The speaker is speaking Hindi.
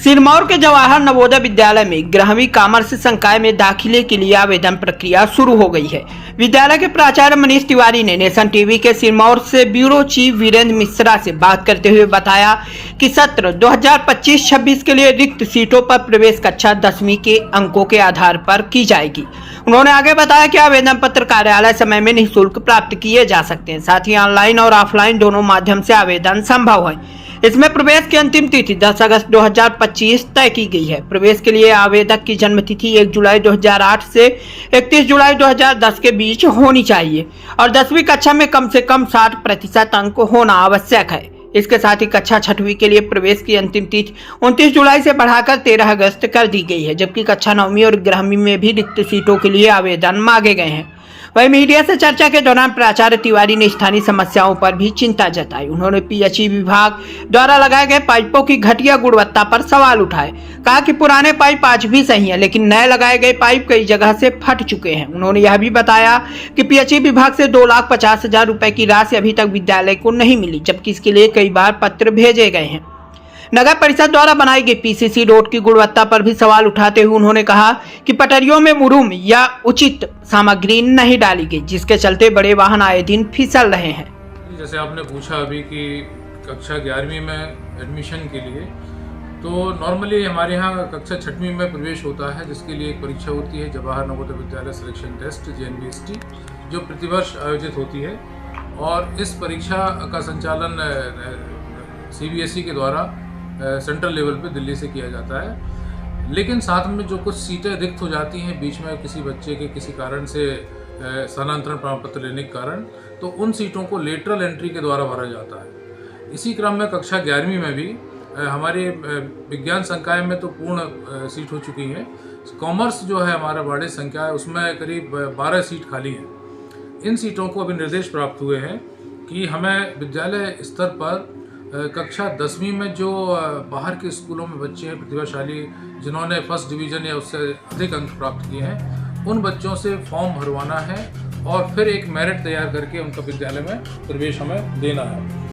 सिरमौर के जवाहर नवोदय विद्यालय में 11वीं कॉमर्स संकाय में दाखिले के लिए आवेदन प्रक्रिया शुरू हो गई है। विद्यालय के प्राचार्य मनीष तिवारी ने नेशन टीवी के सिरमौर से ब्यूरो चीफ वीरेंद्र मिश्रा से बात करते हुए बताया कि सत्र 2025-26 के लिए रिक्त सीटों पर प्रवेश कक्षा 10वीं के अंकों के आधार पर की जाएगी। उन्होंने आगे बताया कि आवेदन पत्र कार्यालय समय में निःशुल्क प्राप्त किए जा सकते हैं। साथ ही ऑनलाइन और ऑफलाइन दोनों माध्यम से आवेदन संभव है। इसमें प्रवेश की अंतिम तिथि 10 अगस्त 2025 तय की गई है। प्रवेश के लिए आवेदक की जन्म तिथि 1 जुलाई 2008 से 31 जुलाई 2010 के बीच होनी चाहिए और 10वीं कक्षा में कम से कम 60% अंक होना आवश्यक है। इसके साथ ही कक्षा 6वीं के लिए प्रवेश की अंतिम तिथि 29 जुलाई से बढ़ाकर 13 अगस्त कर दी गई है, जबकि कक्षा 9वीं और 11वीं में भी रिक्त सीटों के लिए आवेदन मांगे गए हैं। वहीं मीडिया से चर्चा के दौरान प्राचार्य तिवारी ने स्थानीय समस्याओं पर भी चिंता जताई। उन्होंने पीएचई विभाग द्वारा लगाए गए पाइपों की घटिया गुणवत्ता पर सवाल उठाए। कहा कि पुराने पाइप आज भी सही हैं, लेकिन नए लगाए गए पाइप कई जगह से फट चुके हैं। उन्होंने यह भी बताया कि पीएचई विभाग से 2,50,000 रुपए की राशि अभी तक विद्यालय को नहीं मिली, जबकि इसके लिए कई बार पत्र भेजे गए हैं। नगर परिषद द्वारा बनाई गई पीसीसी रोड की गुणवत्ता पर भी सवाल उठाते हुए उन्होंने कहा कि पटरियों में मुरुम या उचित सामग्री नहीं डाली गई, जिसके चलते बड़े वाहन आए दिन फिसल रहे हैं। जैसे आपने पूछा अभी कि कक्षा 11वीं में एडमिशन के लिए, तो नॉर्मली हमारे यहाँ कक्षा 6वीं में प्रवेश होता है, जिसके लिए एक परीक्षा होती है Jawahar Navodaya Vidyalaya selection test JNVST, जो प्रतिवर्ष आयोजित होती है। और इस परीक्षा का संचालन CBSE के द्वारा सेंट्रल लेवल पे दिल्ली से किया जाता है। लेकिन साथ में जो कुछ सीटें रिक्त हो जाती हैं बीच में किसी बच्चे के किसी कारण से स्थानांतरण प्रमाण पत्र लेने के कारण, तो उन सीटों को लेटरल एंट्री के द्वारा भरा जाता है। इसी क्रम में कक्षा 11वीं में भी हमारे विज्ञान संकाय में तो पूर्ण सीट हो चुकी है। कॉमर्स जो है हमारा वार्ड संख्या है, उसमें करीब 12 सीट खाली हैं। इन सीटों को अभी निर्देश प्राप्त हुए हैं कि हमें विद्यालय स्तर पर कक्षा 10वीं में जो बाहर के स्कूलों में बच्चे हैं प्रतिभाशाली, जिन्होंने फर्स्ट डिवीज़न या उससे अधिक अंक प्राप्त किए हैं, उन बच्चों से फॉर्म भरवाना है और फिर एक मेरिट तैयार करके उनका विद्यालय में प्रवेश हमें देना है।